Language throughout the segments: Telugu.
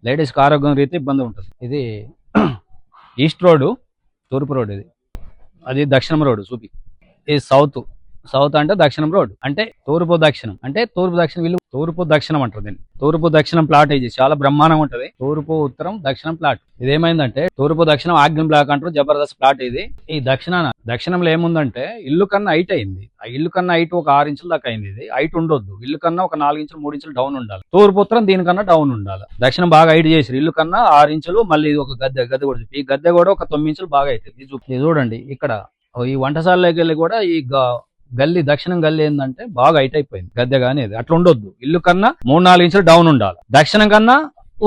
లేడీస్కి ఆరోగ్యం రీతి ఇబ్బంది ఉంటుంది. ఇది ఈస్ట్ రోడ్డు, తూర్పు రోడ్. అది దక్షిణం రోడ్డు చూపి. ఇది సౌత్ అంటే దక్షిణం రోడ్, అంటే తూర్పు దక్షిణం, అంటే తూర్పు దక్షిణం. వీళ్ళు తూర్పు దక్షిణం అంటారు దీన్ని. తూర్పు దక్షిణం ప్లాట్ ఇది చాలా బ్రహ్మాండంగా ఉంటది. తూర్పు ఉత్తరం దక్షిణం ప్లాట్. ఇదేమైందంటే తూర్పు దక్షిణం ఆగ్నేయం బ్లాక్ అంటారు. జబర్దస్త్ ప్లాట్ ఇది. ఈ దక్షిణంలో ఏముందంటే ఇల్లు కన్నా హైట్ అయింది. ఆ ఇల్లు కన్నా హైట్ ఒక 6 ఇంచుల దాకా అయింది. ఇది హైట్ ఉండొద్దు. ఇల్లు కన్నా ఒక 4 ఇంచులు 3 ఇంచులు డౌన్ ఉండాలి. తూర్పు ఉత్తరం దీనికన్నా డౌన్ ఉండాలి. దక్షిణం బాగా హైట్ చేసి ఇల్లు కన్నా 6 ఇంచులు. మళ్ళీ ఇది ఒక గద్దె కూడా. ఈ గద్దె కూడా ఒక 9 ఇంచులు బాగా అవుతుంది. ఇది చూడండి. ఇక్కడ ఈ వంటశాలలోకి వెళ్ళి కూడా ఈ గల్లీ, దక్షిణం గల్లీ ఏంటంటే బాగా హైట్ అయిపోయింది. గద్దె కానీ అట్లా ఉండొద్దు. ఇల్లు కన్నా 3-4 ఇంచులు డౌన్ ఉండాలి. దక్షిణం కన్నా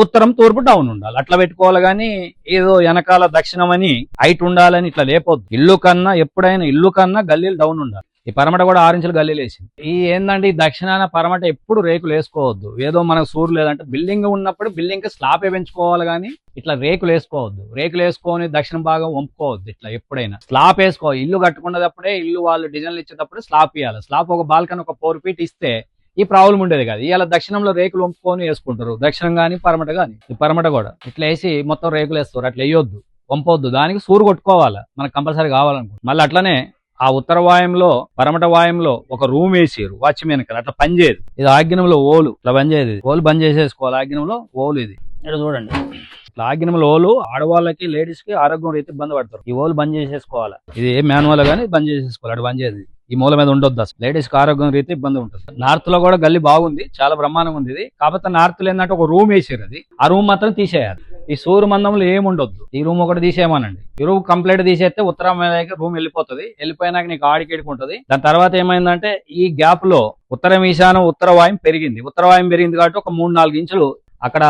ఉత్తరం తూర్పు డౌన్ ఉండాలి. అట్లా పెట్టుకోవాలి. కానీ ఏదో వెనకాల దక్షిణం అని హైట్ ఉండాలని ఇట్లా లేపొద్దు. ఇల్లు కన్నా ఎప్పుడైనా ఇల్లు కన్నా గల్లీలు డౌన్ ఉండాలి. ఈ పరమట కూడా 6 ఇంచులు గల్లీలు వేసింది. ఈ ఏంటంటే ఈ దక్షిణాన పరమట ఎప్పుడు రేకులు వేసుకోవద్దు. ఏదో మనకు సూరు లేదంటే బిల్డింగ్ ఉన్నప్పుడు బిల్డింగ్ కి స్లాబే పెంచుకోవాలి. కానీ ఇట్లా రేకులు వేసుకోవద్దు. రేకులు వేసుకొని దక్షిణ భాగం వంపుకోవద్దు. ఇట్లా ఎప్పుడైనా స్లాబ్ వేసుకోవాలి. ఇల్లు కట్టుకున్నప్పుడే ఇల్లు వాళ్ళు డిజైన్లు ఇచ్చేటప్పుడు స్లాబ్ ఇవ్వాలి. స్లాబ్ ఒక బాల్కన్ ఒక 4 ఫీట్ ఇస్తే ఈ ప్రాబ్లం ఉండేది కాదు. ఇవాళ దక్షిణంలో రేకులు వంపుకొని వేసుకుంటారు. దక్షిణం కానీ పరమట కానీ. ఈ పరమట కూడా ఇట్లా వేసి మొత్తం రేకులు వేస్తారు. అట్లా వేయొద్దు, వంపొద్దు. దానికి సూరు కొట్టుకోవాలి. మనకు కంపల్సరీ కావాలనుకుంటు. మళ్ళీ అట్లనే ఆ ఉత్తర వాయంలో పరమట వాయంలో ఒక రూమ్ వేసారు వాచ్మెన్ కదా. అట్లా పనిచేయదు. ఇది ఆగ్నేయంలో ఓలు ఇట్లా పనిచేయదు. ఓలు బంద్ చేసేసుకోవాలి. ఆగ్నేయంలో ఓలు ఇది. ఇక్కడ చూడండి. ఇట్లా ఆగ్నేయంలో ఓలు ఆడవాళ్ళకి లేడీస్ కి ఆరోగ్యం రీతి ఇబ్బంది పడతారు. ఈ ఓలు బంద్ చేసేసుకోవాలి. ఇది ఏ మాన్యువల్ గానీ బంద్ చేసేసుకోవాలి. అటు బంద్ చేసేది. ఈ మూల మీద ఉండొద్దు. అసలు లేడీస్ కి ఆరోగ్యం రీతి ఇబ్బంది ఉంటుంది. నార్త్ లో కూడా గల్లీ బాగుంది, చాలా బ్రహ్మాండంగా ఉంది ఇది. కాకపోతే నార్త్ లో ఏంటంటే ఒక రూమ్ వేసారు. అది ఆ రూమ్ మాత్రం తీసేయాలి. ఈ సూర్య మందంలో ఏముండొద్దు. ఈ రూమ్ ఒకటి తీసేయమనండి. ఈ రూమ్ కంప్లీట్ తీసేస్తే ఉత్తరం మీద రూమ్ వెళ్ళిపోతుంది. వెళ్ళిపోయినాక నీకు ఆడికేడుకుంటది. దాని తర్వాత ఏమైందంటే ఈ గ్యాప్ లో ఉత్తరం ఈశానం ఉత్తర వాయం పెరిగింది. ఉత్తర వాయం పెరిగింది కాబట్టి ఒక 3-4 ఇంచులు అక్కడ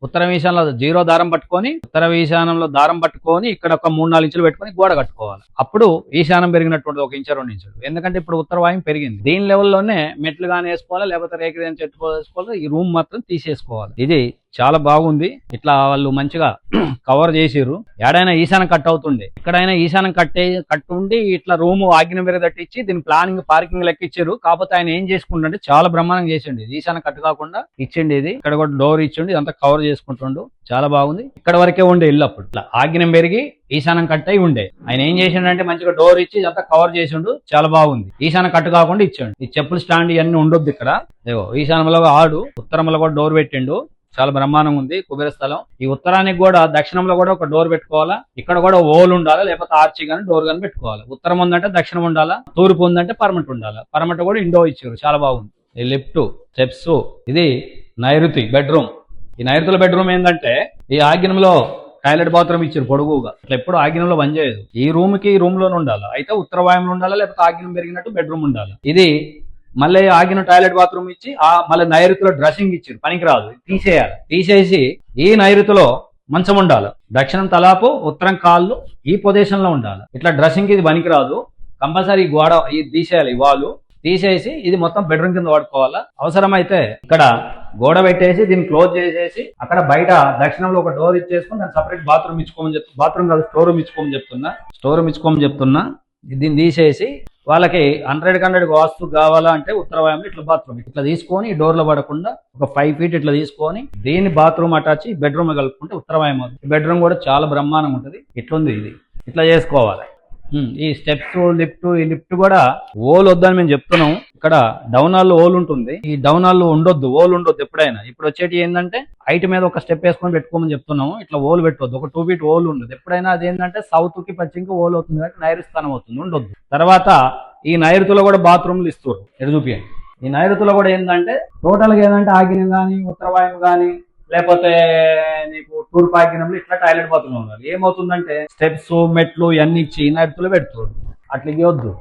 ఉత్తరం ఈశాన్యంలో 0 దారం పట్టుకొని ఉత్తర ఈశాన్యంలో దారం పట్టుకొని ఇక్కడ ఒక 3-4 ఇంచులు పెట్టుకొని గోడ కట్టుకోవాలి. అప్పుడు ఈశాన్యం పెరిగినటువంటి 1 ఇంచు 2 ఇంచులు. ఎందుకంటే ఇప్పుడు ఉత్తర వాయం పెరిగింది. దీని లెవెల్లోనే మెట్లు కానీ వేసుకోవాలి, లేకపోతే రేఖ చెట్టు వేసుకోవాలి. ఈ రూమ్ మాత్రం తీసేసుకోవాలి. ఇది చాలా బాగుంది. ఇట్లా వాళ్ళు మంచిగా కవర్ చేసిర్రు. ఏడైనా ఈశానం కట్ అవుతుండే, ఇక్కడైనా ఈశానం కట్టుండి ఇట్లా రూమ్ ఆగ్నేయం వేరే తట్టించి దీని ప్లానింగ్ పార్కింగ్ లెక్క ఇచ్చారు. కాకపోతే ఆయన ఏం చేసుకుంటుంటే చాలా బ్రహ్మాండంగా చేసిండు. ఈశానం కట్ కాకుండా ఇచ్చిండి. ఇది ఇక్కడ కూడా డోర్ ఇచ్చిండి. ఇదంతా కవర్ చేసుకుంటుండు. చాలా బాగుంది. ఇక్కడ వరకే ఉండే ఇల్లు. అప్పుడు ఇట్లా ఆగ్నేయం పెరిగి ఈశానం కట్ అయి ఉండే. ఆయన ఏం చేసిండంటే మంచిగా డోర్ ఇచ్చి ఇదంతా కవర్ చేసిండు. చాలా బాగుంది. ఈశానం కట్ కాకుండా ఇచ్చాడు. ఈ చెప్పులు స్టాండ్ ఇవన్నీ ఉండొద్దు ఇక్కడ. ఈశానంలో ఆడు, ఉత్తరంలో కూడా డోర్ పెట్టిండు. చాలా బ్రహ్మాండంగా ఉంది. కుబేర స్థలం. ఈ ఉత్తరానికి కూడా దక్షిణంలో కూడా ఒక డోర్ పెట్టుకోవాలా. ఇక్కడ కూడా ఓల్ ఉండాలా, లేకపోతే ఆర్చి గానీ డోర్ గానీ పెట్టుకోవాలి. ఉత్తరం ఉందంటే దక్షిణం ఉండాలా, తూర్పు ఉందంటే పరమట ఉండాలా. పరమట కూడా ఇండో ఇచ్చారు. చాలా బాగుంది. ఈ లిఫ్ట్, స్టెప్స్. ఇది నైరుతి బెడ్రూమ్. ఈ నైరుతుల బెడ్రూమ్ ఏంటంటే ఈ ఆగ్నేయంలో టాయిలెట్ బాత్రూమ్ ఇచ్చారు పొడుగుగా. అట్లా ఎప్పుడు ఆగ్నేయంలో పనిచేయదు. ఈ రూమ్ కి ఈ రూమ్ లోనే ఉండాలా. అయితే ఉత్తర వాయంలో ఉండాలా, లేకపోతే ఆగ్నేయం పెరిగినట్టు బెడ్రూమ్ ఉండాలి. ఇది మళ్ళీ ఆగిన టాయిలెట్ బాత్రూమ్ ఇచ్చి మళ్ళీ నైరుతిలో డ్రెస్సింగ్ ఇచ్చారు. పనికిరాదు, తీసేయాలి. తీసేసి ఈ నైరుతిలో మంచం ఉండాలి. దక్షిణం తలాపు, ఉత్తరం కాళ్ళు ఈ పొజిషన్ లో ఉండాలి. ఇట్లా డ్రెస్సింగ్ ఇది పనికిరాదు. కంపల్సరీ గోడ ఇది తీసేయాలి. ఈ వాలు తీసేసి ఇది మొత్తం బెడ్రూమ్ కింద వాడుకోవాలా. అవసరమైతే ఇక్కడ గోడ పెట్టేసి దీన్ని క్లోజ్ చేసేసి అక్కడ బయట దక్షిణంలో ఒక డోర్ ఇచ్చేసుకుని దాన్ని సపరేట్ బాత్రూమ్ ఇచ్చుకోమని బాత్రూమ్ కాదు, స్టోర్ రూమ్ ఇచ్చుకోమని చెప్తున్నా. దీన్ని తీసేసి వాళ్ళకి 100 వాస్తు కావాలా అంటే ఉత్తర వాయంలో ఇట్లా బాత్రూమ్ ఇట్లా తీసుకొని డోర్లో పడకుండా ఒక 5 ఫీట్ ఇట్లా తీసుకొని దీన్ని బాత్రూమ్ అటాచ్ బెడ్రూమ్ కలుపుకుంటే ఉత్తర వాయం అవుతుంది. బెడ్రూమ్ కూడా చాలా బ్రహ్మాండంగా ఉంటుంది. ఇట్లుంది. ఇది ఇట్లా చేసుకోవాలి. ఈ స్టెప్స్, లిఫ్ట్. ఈ లిఫ్ట్ కూడా ఓల్ వద్దని మేము చెప్తున్నాం. ఇక్కడ డౌన్ హాల్ ఓల్ ఉంటుంది. ఈ డౌన్ హాల్ ఉండొద్దు, ఓల్ ఉండొద్దు ఎప్పుడైనా. ఇప్పుడు వచ్చేటి ఏంటంటే హైట్ మీద ఒక స్టెప్ వేసుకొని పెట్టుకోమని చెప్తున్నాము. ఇట్లా ఓల్ పెట్టవద్దు. ఒక 2 ఫీట్ ఓల్ ఉండదు ఎప్పుడైనా. అది ఏంటంటే సౌత్ కి పశ్చిమకి ఓల్ అవుతుంది కాబట్టి నైరుస్థానం అవుతుంది, ఉండొద్దు. తర్వాత ఈ నైరుతిలో కూడా బాత్రూమ్లు ఇస్తారు. ఎటు చూపియండి. ఈ నైరుతిలో కూడా ఏంటంటే టోటల్ గా ఏంటంటే ఆగ్నేయం కానీ ఉత్తర వాయం కానీ లేకపోతే నీకు తూర్పు ఆగ్నేయంలో ఇట్లా టాయిలెట్ బాత్రూమ్ ఉండాలి. ఏమవుతుందంటే స్టెప్స్, మెట్లు ఇవన్నీ ఇచ్చి నైరుతిలో పెడుతుంది. అట్లా ఇవ్వద్దు.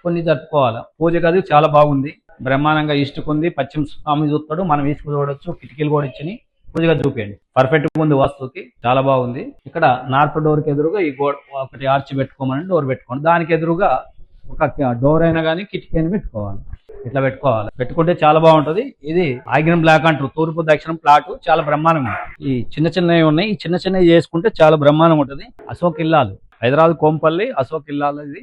కొన్ని జరుపుకోవాలి. పూజ గది చాలా బాగుంది. బ్రహ్మాండంగా ఈస్ట్కుంది. పశ్చిమ స్వామి చూస్తాడు, మనం ఈస్ట్కు చూడొచ్చు. కిటికీలు కూడా ఇచ్చి పూజ గది చూపించండి. పర్ఫెక్ట్ గా ఉంది. వాస్తుకి చాలా బాగుంది. ఇక్కడ నార్త్ డోర్ కి ఎదురుగా ఈ గోడ ఒకటి ఆర్చి పెట్టుకోమని డోర్ పెట్టుకోండి. దానికి ఎదురుగా ఒక డోర్ అయినా కానీ కిటికీ అయినా పెట్టుకోవాలి. ఇట్లా పెట్టుకోవాలి. పెట్టుకుంటే చాలా బాగుంటది. ఇది ఆగ్నేయం బ్లాక్ అంటారు. తూర్పు దక్షిణం ప్లాట్ చాలా బ్రహ్మాండంగా ఉంటుంది. ఈ చిన్నవి ఉన్నాయి. ఈ చిన్నవి చేసుకుంటే చాలా బ్రహ్మాండంగా ఉంటది. అశోక్ ఇల్లాలు, హైదరాబాద్ కోంపల్లి అశోక్ ఇల్లాలు ఇది.